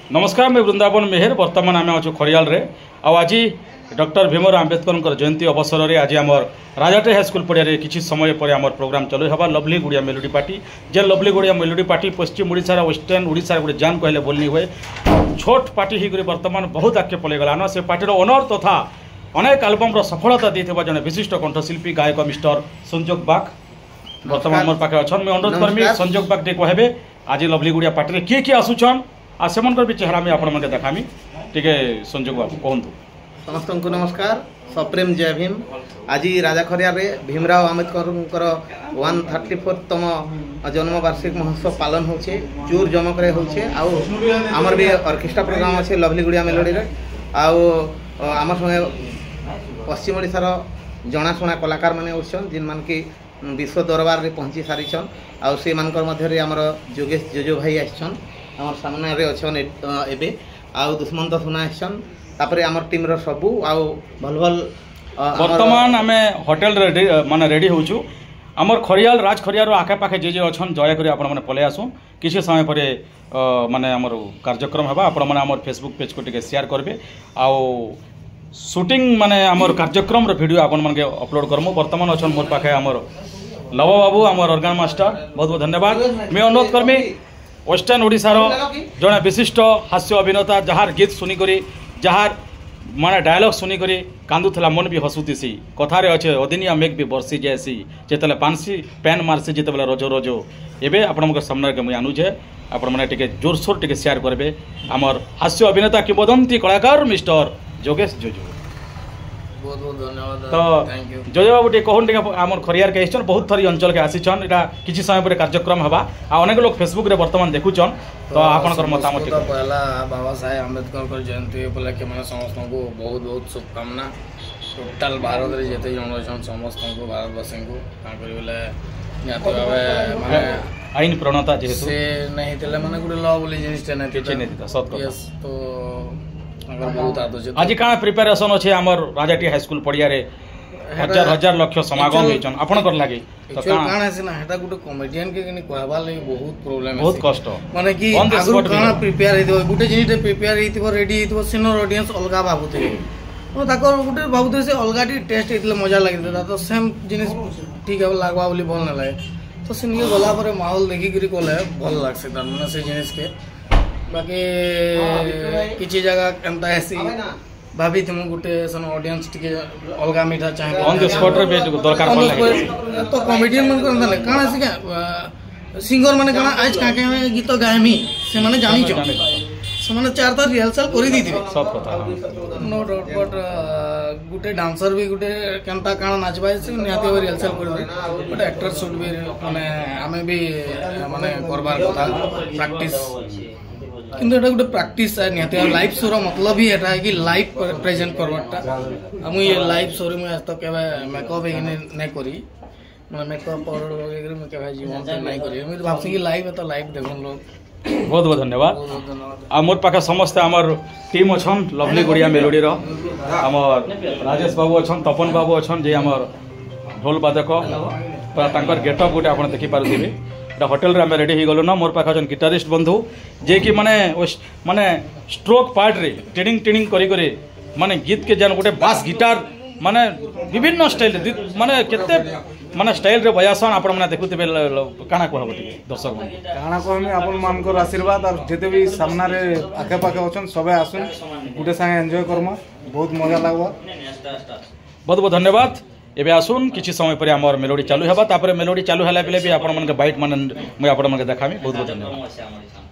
नमस्कार मैं वृंदावन मेहर बर्तमान आम अच्छे खड़ियाल रे आज डॉक्टर भीमराव आंबेडकर जयंती अवसर में आज आम राजाटे हाईस्कल पड़िया किसी समय पर आम प्रोग्राम चलु हवा लवली गुड़िया मेलोडी पार्टी जे लवली गुड़िया मेलोडी पार्टी पश्चिम ओडिशा वेस्टर्न ओडिशा गोटे जान कहले बोलनी हुए छोट पार्टी ही बर्तमान बहुत आगे पलैगलान से पार्टीर ओनर तथा अनेक आलबम सफलता देते जड़े विशिष्ट कंठशिल्पी गायक मिस्टर संजोग बाग बर्तमान मोर पाखे अच्छा मैं अनुरोध करमी संजोग बाग टे कहे आज लवली गुड़िया पार्टी किए किए आसुचन आ सेमनकर भी चेहरा में आपण देखामी टिके संजोग बाबू कहतु समस्त को नमस्कार सप्रेम जय भीम आज राजाखरिया रे भीमराव आंबेडकर 134तम जन्म वार्षिक महोत्सव पालन होचे जोर जमक होचे आमर भी ऑर्केस्ट्रा प्रोग्राम अच्छे लवली गुड़िया मेलोडी रे आम संगे पश्चिम ओडिशार जनाशुना कलाकार मैंने उठन जिन मान की विश्व दरबार रे पहुँची सारीछन आउ से मानकर मध्य आमर जोगेश जोजो भाई आछन आमर सामने रे अछन एबे आउ दुष्मंत सुना आछन तापरे आमर टीम रो सबु आउ भल भल वर्तमान आमे होटल रे माने रेडी होछु आमर खरियाल राज खरियार आखे पाखे जे जे अछन जय करी आपण माने पले आसु किसी समय पर माने आमर कार्यक्रम हबा आपण माने आमर फेसबुक पेज को टिके शेयर करबे आउ शूटिंग माने आमर कार्यक्रम रो वीडियो आपण माने अपलोड करमु वर्तमान अछन मोर पाखे आमर लव बाबू आमर ऑर्गन मास्टर बहुत बहुत धन्यवाद मैं अनुरोध करमी वेस्टर्न ओडिशार जड़े विशिष्ट हास्य अभिनेता जार गीत शुनिक जार माने डायलॉग शुनिक कांदुला मन भी हसुतीसी कथार अच्छे अदिनिया मेघ भी बरसी जाएसी जिते पानसी पैन मारसी जिते रजो रजो एवं आपण सामने के मुझे आनुचे आपण मैंने टे जोरसोर टे शेयर करेंगे आमर हास्य अभिनेता किंवदंती कलाकार मिस्टर जोगेश जोजो बहुत बहुत धन्यवाद तो जोजो बाबू टे कहून आम खरियार के आसन बहुत थरी अंचल के आसीचन एटा किसी समय पर कार्यक्रम हवा आ अनेक लोग फेसबुक रे वर्तमान देखुचन तो आपनकर मतामत पहला बाबा साहेब आंबेडकर जयंती उपलक्षे मैंने समस्त को बहुत बहुत शुभकामना टोटाल भारत रे जेते जन अछन समस्त को भारतवासी को का करी बोले जाति भाबे माने आईन प्रणता जेहेतु से नहीं तेले माने गुडे लॉ बोली जिनिस नहीं किछि नहीं सत कथा तो बहुत आदो आज का प्रिपरेशन अच्छे आमर राजाटी हाईस्कल पड़िया रे हजार हजार लक्ष समागम होइचन आपण कर लागे तो काना है ना हेटा गुटे कॉमेडियन के कनी कहबा लागि बहुत प्रॉब्लम है बहुत कष्ट माने कि आगु काना प्रिपेयर हेतो गुटे जिनिस प्रिपेयर हेतो रेडी हेतो सिनर ऑडियंस अलगा बाबुते ओ ताकर गुटे बाबुते से अलगाटी टेस्ट हेतले मजा लागिता तो सेम जिनिस ठीक है लागबा बोली भल न लागे तो सिनके गला पर माहौल देखि करी कोले भल लागसे त माने से जिनिस के बाकी किसी जगह केनता ऐसी भाभी तुम गुटे सन ऑडियंस टिके अलगा मीठा चाहे ऑन द स्पॉट रे दरकार पड़ले तो कॉमेडियन मन करन काना से क्या सिंगर माने काना आज काके में गीत गायमी से माने जानी छ से माने चार तार रिहर्सल करी दीथिबे सब कथा no doubt but Gute dancer भी गुटे केनता काना नाचबा से निहाती रिहर्सल करी बट एक्टर शुड बी माने हमें भी माने करबार कथा प्रैक्टिस किंतु एटा गुटे प्रैक्टिस है निहाती लाइव शो रो मतलब ही एटा है कि लाइव प्रेजेंट करवाटा हम ये लाइव शो रे मैं आज तक केबे मेकअप नहीं करी मैं मेकअप पाउडर वगैरह में केबे जीवन से नहीं करी मैं भाबसी कि लाइव है तो लाइव देखन लोग बहुत बहुत धन्यवाद आ मोर पाखे समस्त आमर टीम अछन लवली गुड़िया मेलोडी रो आमर राजेश बाबू अछन तपन बाबू अछन जे आमर ढोल बादक तांकर गेटअप गोटे आपण देखि पारुथिबे होटेल रे रेडी हो गलु ना मोर पाखे अछन गिटारिस्ट बंधु जे कि माने माने स्ट्रोक पार्ट रे ट्रेनिंग ट्रेनिंग करी करी माने गीत के जन गोटे बास गिटार माने विभिन्न स्टाइल माने केते माने स्टाइल रे बजासन आपण माने देखुथिबे काना कहबो टिके दर्शक माने काना कहमे आपण मानकर आशीर्वाद और जेते भी सामना रे आखे पाखे अछन सबे आसुन गुटे संगे एन्जॉय करम बहुत मजा लागबो बहुत बहुत धन्यवाद एबे आसुन किछि समय पर हमर मेलोडी चालू हेबा तापर मेलोडी चालू हला बेले भी आपण मन के बाइट मन मैं आपण मन के देखामी बहुत बहुत धन्यवाद।